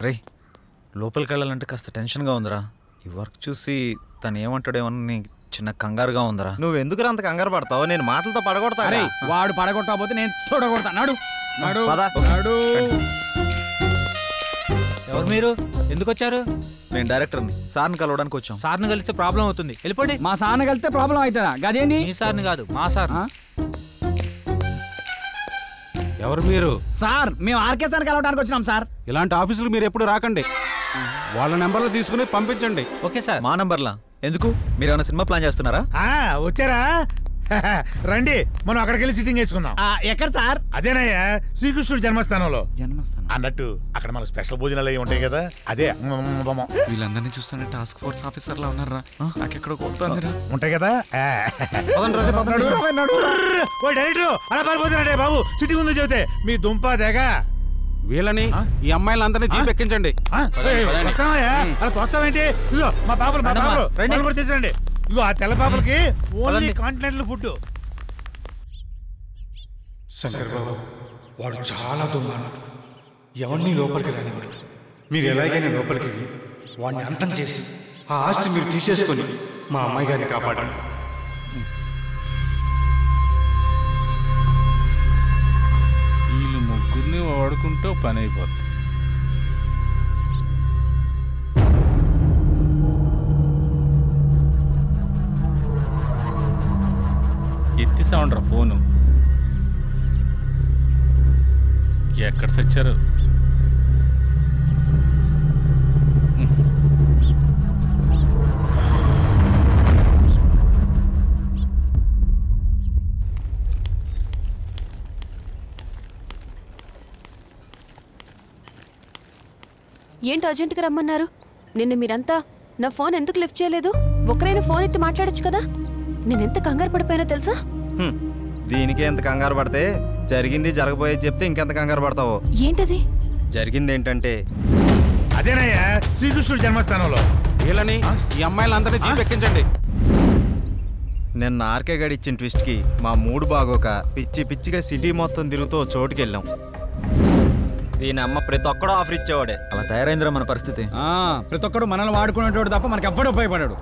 రే లోపలికి వెళ్ళాలంటే కాస్త టెన్షన్గా ఉందిరా. ఈ వర్క్ చూసి తను ఏమంటాడేమని చిన్న కంగారుగా ఉందిరా. నువ్వు ఎందుకు అంత కంగారు పడతావు? నేను మాటలతో పడగొడతా. వాడు పడగొట్టకపోతే నేను చూడగొడతా. నాడు నాడు నాడు. ఎవరు మీరు? ఎందుకు వచ్చారు? నేను డైరెక్టర్ని, సార్ని కలవడానికి వచ్చాం. సార్ని కలిస్తే ప్రాబ్లం అవుతుంది, వెళ్ళిపోండి. మా సార్ని కలిస్తే ప్రాబ్లం అవుతుందా? గదేంది? మీ సార్ని కాదు, మా సార్. ఎవరు మీరు? సార్ మేము ఆర్కే సార్ని కలవడానికి వచ్చినాం సార్. ఇలాంటి ఆఫీసులు మీరు ఎప్పుడు రాకండి. వాళ్ళ నెంబర్లు తీసుకుని పంపించండి. Okay sir. మా నంబర్లా ఎందుకు? మీరు ఏమైనా సినిమా ప్లాన్ చేస్తున్నారా? వచ్చారా? రండి, మనం అక్కడికి వెళ్ళి సిట్టింగ్ వేసుకుందాం. ఎక్కడ సార్? అదేనయ్యా, శ్రీకృష్ణుడు జన్మస్థానంలో. జన్మస్థానం అన్నట్టు అక్కడ మనకు స్పెషల్ భోజనాలు అవి ఉంటాయి కదా, అదే. వీళ్ళందరినీ చూస్తుంటే టాస్క్ ఫోర్స్ ఆఫీసర్లా ఉన్నారా? నాకెక్కడ కొడుతుందిరా. ఉంటాయి కదా. డైరెక్టర్ అలా పారిపోతున్నాడే బాబు, సిట్టింగ్ ఉందో చెబితే మీ దుంప దేగ. వీళ్ళని ఈ అమ్మాయిలందరినీ జీప్ ఎక్కించండి. అలా కొత్తమేంటి? ఇదిగో మా పాపలు తీసుకురండి. ఇగో ఆ తెల్ల పాపలకి ఓన్లీ కాంటినెంటల్ ఫుడ్. శంకర్ బాబు, వాడు చాలా దుర్మార్గుడు. ఎవరిని లోపలికి రానివాడు. మీరు ఎలాగైనా లోపలికి వెళ్ళి వాడిని అంతం చేసి ఆ ఆస్తి మీరు తీసేసుకొని మా అమ్మాయి గారిని కాపాడండి. వీళ్ళు ముగ్గురిని వాడుకుంటూ పని అయిపోతుంది. ఎత్తిసామండ్రా ఫోను. ఎక్కడ సచ్చారు? ఏంటి అర్జెంట్గా రమ్మన్నారు? నిన్న మీరంతా నా ఫోన్ ఎందుకు లిఫ్ట్ చేయలేదు? ఒకరైనా ఫోన్ ఎత్తి మాట్లాడొచ్చు కదా. నేనెంత కంగారు పడిపోయినా తెలుసా? దీనికి ఎంత కంగారు పడితే జరిగింది జరగబోయేది చెప్తే ఇంకెంత కంగారు పడతావు? ఏంటది? జరిగింది ఏంటంటే అదేనయ్యా, శ్రీకృష్ణుడు జన్మస్థానంలో. వీళ్ళని ఈ అమ్మాయిలందరినీ జీప్ ఎక్కించండి. నిన్న ఆర్కే గడి ఇచ్చిన ట్విస్ట్కి మా మూడు బాగోక పిచ్చి పిచ్చిగా సిటీ మొత్తం తిరుగుతూ చోటుకి వెళ్ళాం. దీని అమ్మ ప్రతి ఒక్కడో ఆఫర్ ఇచ్చేవాడే. అలా తయారైందిరా మన పరిస్థితి. ప్రతి ఒక్కడు మనల్ని వాడుకునేటోడు తప్ప మనకి ఎవ్వడు ఉపయోగపడాడు.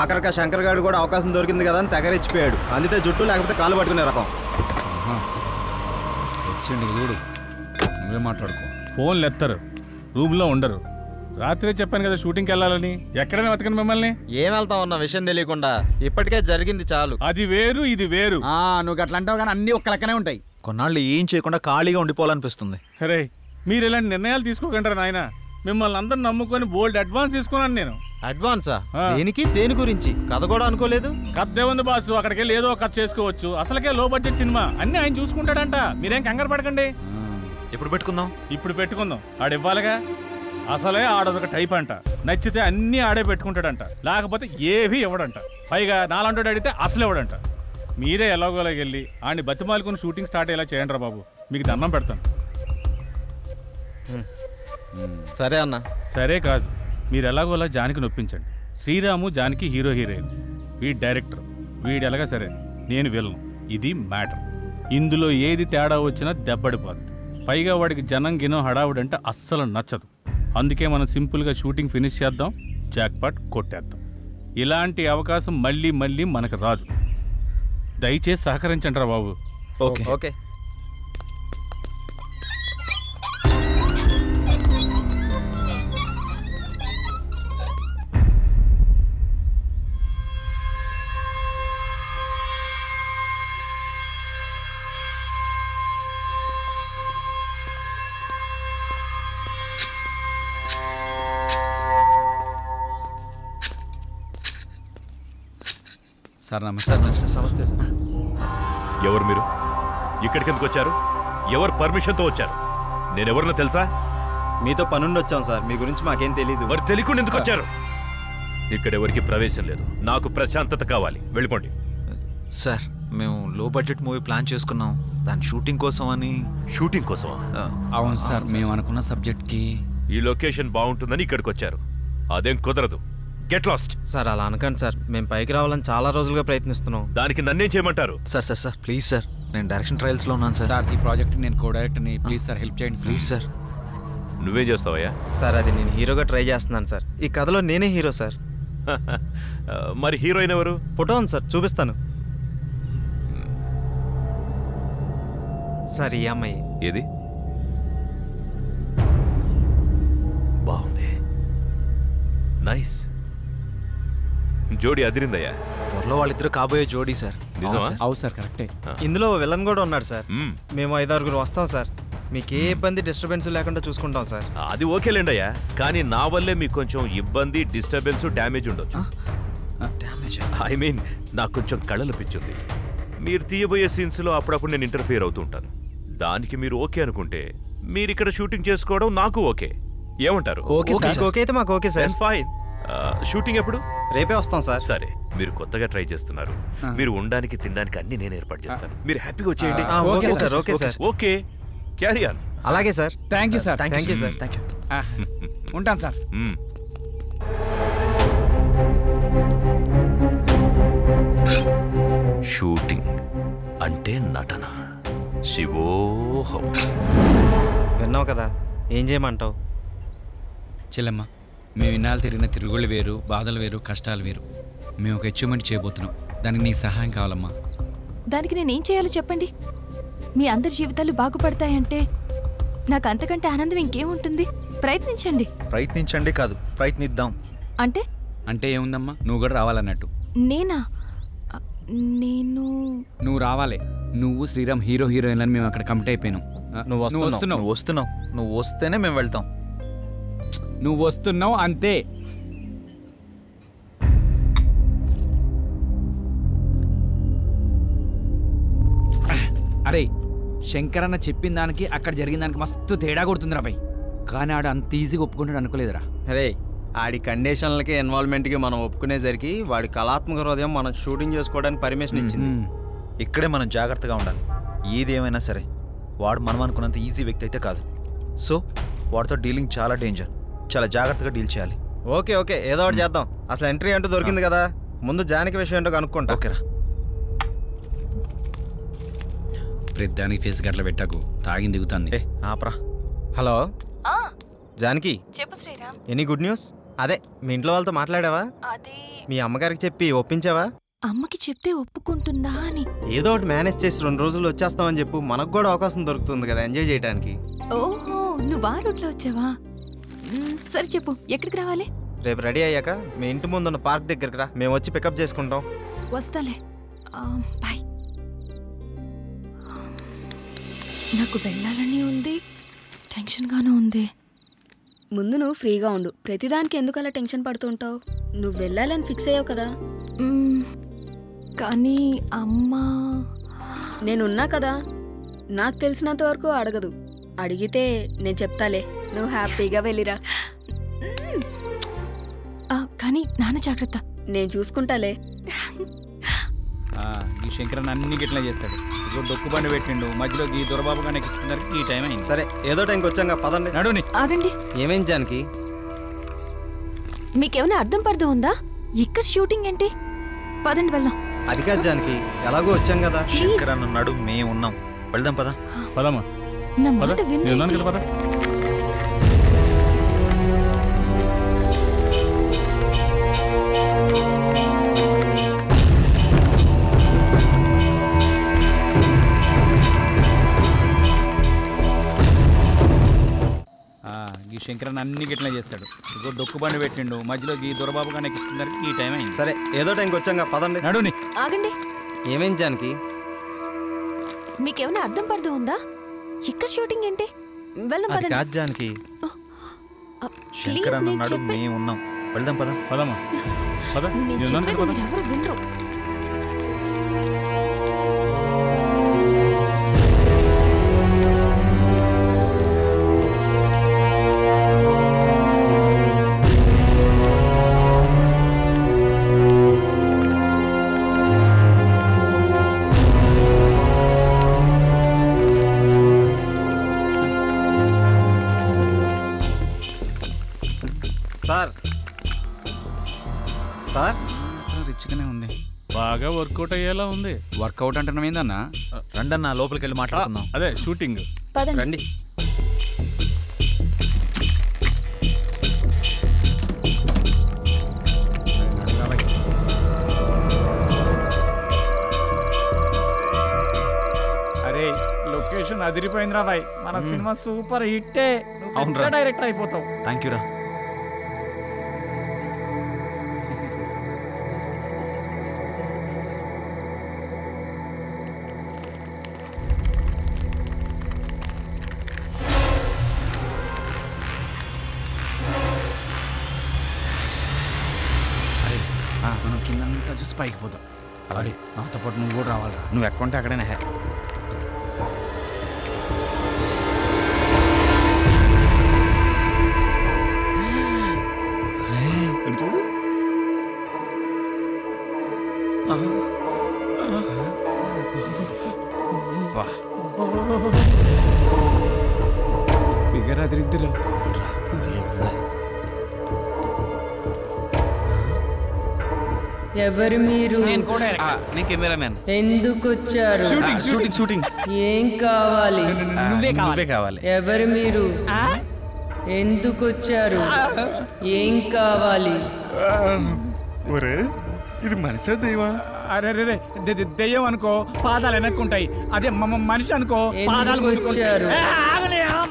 ఆఖరిగా శంకర్ గారు కూడా అవకాశం దొరికింది కదా అని తెగరిచ్చిపోయాడు. అందుకే జుట్టు లేకపోతే కాలు పట్టుకునే రకం. వచ్చిండి చూడు, నువ్వే మాట్లాడుకో. ఫోన్లు ఎత్తారు, రూమ్లో ఉండరు. రాత్రే చెప్పాను కదా షూటింగ్కి వెళ్ళాలని. ఎక్కడైనా వెతకండి మిమ్మల్ని. ఏం వెళ్తాం అన్న విషయం తెలియకుండా. ఇప్పటికే జరిగింది చాలు. అది వేరు, ఇది వేరు. నువ్వు అట్లా అంటావు కానీ అన్ని ఒక్క లెక్కనే ఉంటాయి. కొన్నాళ్ళు ఏం చేయకుండా ఖాళీగా ఉండిపోవాలనిపిస్తుంది. అరే మీరు ఇలాంటి నిర్ణయాలు తీసుకోకంటారా నాయన? మిమ్మల్ని అందరూ నమ్ముకొని బోల్డ్ అడ్వాన్స్ తీసుకున్నాను నేను. అడ్వాన్సా? దేనికి? దేని గురించి? కథ కూడా అనుకోలేదు. కథ ఏముంది బాసు, అక్కడికి వెళ్ళి ఏదో కథ చేసుకోవచ్చు. అసలుకే లో బడ్జెట్ సినిమా, అన్ని ఆయన చూసుకుంటాడంట. మీరేం కంగారు పడకండి. ఎప్పుడు పెట్టుకుందాం? ఇప్పుడు పెట్టుకుందాం. ఆడివ్వాలిగా. అసలే ఆడొక టైప్ అంట. నచ్చితే అన్ని ఆడే పెట్టుకుంటాడంట, లేకపోతే ఏవి ఇవ్వడంట. పైగా నాలంటోడు అడిగితే అసలు ఇవ్వడంట. మీరే ఎలాగోలాగ వెళ్ళి ఆడిని బతిమాలుకుని షూటింగ్ స్టార్ట్ అయ్యేలా చేయండి రా బాబు. మీకు దండం పెడతాను. సరే అన్న. సరే కాదు, మీరు ఎలాగోలా జానికి నొప్పించండి. శ్రీరాము జానికి హీరో హీరోయిన్, వీడి డైరెక్టర్, వీడు ఎలాగా సరే, నేను విలను. ఇది మ్యాటర్. ఇందులో ఏది తేడా వచ్చినా దెబ్బడిపోద్ది. పైగా వాడికి జనం గినో హడావుడంటే అస్సలు నచ్చదు. అందుకే మనం సింపుల్గా షూటింగ్ ఫినిష్ చేద్దాం, జాక్పాట్ కొట్టేద్దాం. ఇలాంటి అవకాశం మళ్ళీ మళ్ళీ మనకు రాదు. దయచేసి సహకరించండి రా బాబు. Okay okay. సార్ నమస్తే. నమస్తే సార్. ఎవరు మీరు? ఇక్కడికి ఎందుకు వచ్చారు? ఎవరు పర్మిషన్తో వచ్చారు? నేనెవరినో తెలుసా? మీతో పనుండి వచ్చాం సార్. మీ గురించి మాకేం తెలీదు. మరి తెలియకుండా ఎందుకు వచ్చారు? ఇక్కడ ఎవరికి ప్రవేశం లేదు. నాకు ప్రశాంతత కావాలి. వెళ్ళిపోండి. సార్ మేము లో బడ్జెట్ మూవీ ప్లాన్ చేసుకున్నాం, దాని షూటింగ్ కోసం అని. షూటింగ్ కోసమా? అవును సార్, మేము అనుకున్న సబ్జెక్ట్కి ఈ లొకేషన్ బాగుంటుందని ఇక్కడికి వచ్చారు. అదేం కుదరదు. Get lost. సార్ అలా అనకండి సార్. మేము పైకి రావాలని చాలా రోజులుగా ప్రయత్నిస్తున్నాం. దానికి నన్నేం చేయమంటారు? Sir sir sir please sir, నేను డైరెక్షన్ ట్రయల్స్లో ఉన్నాను సార్. సార్ ఈ ప్రాజెక్ట్ నేను కో డైరెక్టర్ని. ప్లీజ్ సార్ హెల్ప్ చేయండి ప్లీజ్ సార్. నువ్వేం చేస్తావయ్యా? సార్ అది నేను హీరోగా ట్రై చేస్తున్నాను సార్. ఈ కథలో నేనే హీరో సార్. మరి హీరోయిన్ ఎవరు? ఫోటో ఉంది సార్, చూపిస్తాను సార్. ఈ అమ్మాయి. ఏది? బాగుంది, నైస్. జోడీ అదిరిందయ్యా. త్వరలో వాళ్ళిద్దరు కాబోయే జోడీ సార్. నిజమా? అవు సార్, కరెక్టే. ఇందులో విలన్ కూడా ఉన్నాడు సార్. మేము 5-6 వస్తాం సార్. మీకు ఏ ఇబ్బంది డిస్టర్బెన్స్ లేకుండా చూసుకుంటాం సార్. అది ఓకేలేండి అయ్యా, కానీ నా వల్లే మీకు కొంచెం ఇబ్బంది, డిస్టర్బెన్స్, డ్యామేజ్ ఉండొచ్చు. ఐ మీన్ నాకు కొంచెం కళలు పిచ్చుంది. మీరు తీయబోయే సీన్స్లో అప్పుడప్పుడు నేను ఇంటర్ఫియర్ అవుతూ ఉంటాను. దానికి మీరు ఓకే అనుకుంటే మీరు ఇక్కడ షూటింగ్ చేసుకోవడం నాకు ఓకే. ఏమంటారు? ఓకే అయితే మాకు ఓకే సార్. ఫైన్. షూటింగ్ ఎప్పుడు? రేపే వస్తాం సార్. సరే, మీరు కొత్తగా ట్రై చేస్తున్నారు. మీరు ఉండడానికి తినడానికి అన్ని నేను ఏర్పాటు చేస్తాను. మీరు హ్యాపీగా వచ్చేయండి. Okay sir. Okay sir. Okay, carry on. అలాగే sir. Thank you sir. Thank you sir. Thank you. ఉంటాను సార్. షూటింగ్ అంటే నటన. శివోహం. విన్నావు కదా, ఏం చేయమంటావు? చెల్లెమ్మ, మేము ఇన్నాళ్ళు తిరిగిన తిరుగుళ్ళు వేరు, బాధలు వేరు, కష్టాలు వేరు. మేము ఒక అచీవ్మెంట్ చేయబోతున్నాం. దానికి నీ సహాయం కావాలమ్మా. దానికి నేనేం చేయాలో చెప్పండి. మీ అందరి జీవితాలు బాగుపడతాయంటే నాకు అంతకంటే ఆనందం ఇంకేముంటుంది? ప్రయత్నించండి. ప్రయత్నించండి కాదు, ప్రయత్నిద్దాం. అంటే అంటే ఏముందమ్మా, నువ్వు కూడా రావాలన్నట్టు. నేనా? నువ్వు రావాలి. నువ్వు శ్రీరామ్ హీరో హీరోయిన్లని మేము అక్కడ కమిట్ అయిపోయినాం. నువ్వు వస్తున్నావు. నువ్వు వస్తేనే మేము వెళ్తాం. నువ్వు వస్తున్నావు అంతే. అరే, శంకరన్న చెప్పిన దానికి అక్కడ జరిగిన దానికి మస్తు తేడా కొడుతుందిరా భయ్. కానీ ఆడు అంత ఈజీగా ఒప్పుకుంటాడు అనుకోలేదురా. అరే, ఆడి కండిషన్లకి ఇన్వాల్వ్మెంట్కి మనం ఒప్పుకునేసరికి వాడి కళాత్మక హృదయం మనం షూటింగ్ చేసుకోవడానికి పర్మిషన్ ఇచ్చింది. ఇక్కడే మనం జాగ్రత్తగా ఉండాలి. ఏది ఏమైనా సరే వాడు మనం అనుకున్నంత ఈజీ వ్యక్తి అయితే కాదు. సో వాడితో డీలింగ్ చాలా డేంజర్. చాలా జాగ్రత్తగా డీల్ చేయాలి. ఓకే ఓకే, ఏదో ఒకటి చేద్దాం. అసలు ఎంట్రీ అంటూ దొరికింది కదా, ముందు జానకి విషయం ఏంటో కనుక్కుంటా. ఓకేరా. ప్రతిదానికి ఫేస్ గట్ల పెట్టకు, తాగింది దిగుతుంది. ఆపరా. హలో జానకి, చెప్పు శ్రీరామ్. Any good news? అదే మీ ఇంట్లో వాళ్ళతో మాట్లాడావా? అదే మీ అమ్మగారికి చెప్పి ఒప్పించావా? అమ్మకి చెప్తే ఒప్పుకుంటుందా అని. ఏదో ఒకటి మేనేజ్ చేసి 2 రోజులు వచ్చేస్తామని చెప్పు. మనకు కూడా అవకాశం దొరుకుతుంది కదా ఎంజాయ్ చేయడానికి. ఓహో, నువ్వు ఆ రూట్లో వచ్చావా? సరే చెప్పు, ఎక్కడికి రావాలి? రేపు రెడీ అయ్యాక మీ ఇంటి ముందున్న పార్క్ దగ్గరికి రా, మేము వచ్చి పికప్ చేసుకుంటాం. వస్తాలే. బాయ్. నాకు వెళ్ళాలని ఉంది, టెన్షన్గానే ఉంది. ముందు నువ్వు ఫ్రీగా ఉండు. ప్రతిదానికి ఎందుకు అలా టెన్షన్ పడుతూ ఉంటావు? నువ్వు వెళ్ళాలని ఫిక్స్ అయ్యావు కదా. కానీ అమ్మా, నేనున్నా కదా, నాకు తెలిసినంత వరకు అడగదు. అడిగితే నేను చెప్తాలే, నువ్వు హ్యాపీగా వెళ్ళిరా. కానీ నాన్న జాగ్రత్త. నేను చూసుకుంటాలే. ఈ శంకరన్ అన్ని గిట్లా చేస్తాడు. ఇప్పుడు డొక్కు బండి పెట్టిండు, మధ్యలో ఈ దొరబాబు కానీ ఈ టైం అయింది. సరే, ఏదో టైంకి వచ్చాక పదండి. నడుని. ఆగండి. ఏమైంది జానకి? మీకేమైనా అర్థం పడదు ఉందా? ఇక్కడ షూటింగ్ ఏంటి? పదండి వెళ్దాం. అది కాదు జానకి, ఎలాగో వచ్చాం కదా. శంకరన్ ఉన్నాడు, మేము ఉన్నాం. వెళ్దాం పదా. పదమ్మా. నా మాట వినండి. ఈ శంకరన్ అన్ని గిట్లా చేస్తాడు. ఇప్పుడు డొక్కు బండి పెట్టిండు, మధ్యలో ఈ దొరబాబు కానీ ఈ టైం అయింది. సరే, ఏదో టైంకి వచ్చాక పదండి. నడుని. ఆగండి. ఏమైంది జానకి? మీకేమైనా అర్థం పడదు ఉందా? ఇక్కడ షూటింగ్ ఏంటి? వెళ్దాం పదండి. కాదు జానకి, శంకరన్ ఉన్నాడు, మేము ఉన్నాం. వెళ్దాం పదా. పదమ్మా. పద. ఎవరు వినరు. సార్ సార్ రిచ్గానే ఉంది. బాగా వర్కౌట్ అయ్యేలా ఉంది. వర్కౌట్ అంటున్నాం ఏందన్నా? రండన్నా, లోపలికి వెళ్ళి మాట్లాడుకుందాం. అదే షూటింగ్. పదండి. రండి. ప్రమోషన్ అదిరిపోయిందిరా బాయ్. మన సినిమా సూపర్ హిట్టే. అవునురా. డైరెక్టర్ అయిపోతావు. థ్యాంక్ యూ రా. మనం కిందంతా చూసి పైకి పోదాం. అలాగే నాతో పాటు నువ్వు కూడా రావాలిరా. నువ్వు ఎక్కంటే అక్కడేనా హే. ఫిగర్ అదిరిద్దిరా. ఎవరు మీరు? నేను కెమెరామ్యాన్. ఎందుకు వచ్చారు? షూటింగ్. ఏం కావాలి? నువ్వే కావాలి. ఎవరు మీరు? ఎందుకు వచ్చారు? ఏం కావాలి? ఒరే ఇది మనిషి దైవా? అరే రే దెయ్యం అనుకో పాదాలు వెనక్కుంటాయి. అదే మనిషి అనుకో పాదాలు వచ్చారు.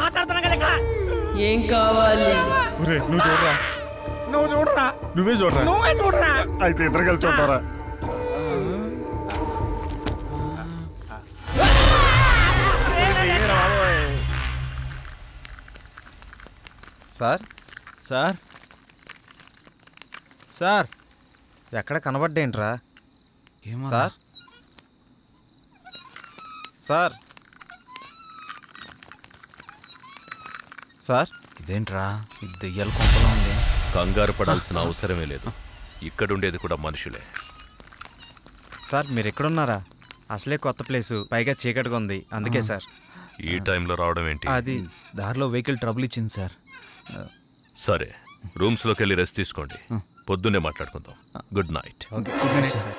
మాట్లాడుతున్నా కదా. ఏం కావాలి? ఒరే నువ్వు చూడరా. నువ్వు చూడరా. నువ్వే చూడరా. అయితే ఇద్దరు కలిసి చూడరా. సార్ ఎక్కడ కనబడ్డేంట్రా? ఏమో సార్ ఇదేంట్రా ఇది దెయ్యాల కొంపలా ఉంది. కంగారు పడాల్సిన అవసరమే లేదు. ఇక్కడుండేది కూడా మనుషులే. సార్ మీరు ఎక్కడున్నారా? అసలే కొత్త ప్లేసు, పైగా చీకటిగా ఉంది, అందుకే సార్. ఈ టైంలో రావడం ఏంటి? అది దారిలో వెహికల్ ట్రబుల్ ఇచ్చింది సార్. సరే రూమ్స్లోకి వెళ్ళి రెస్ట్ తీసుకోండి. పొద్దున్నే మాట్లాడుకుందాం. Good night. Good night sir.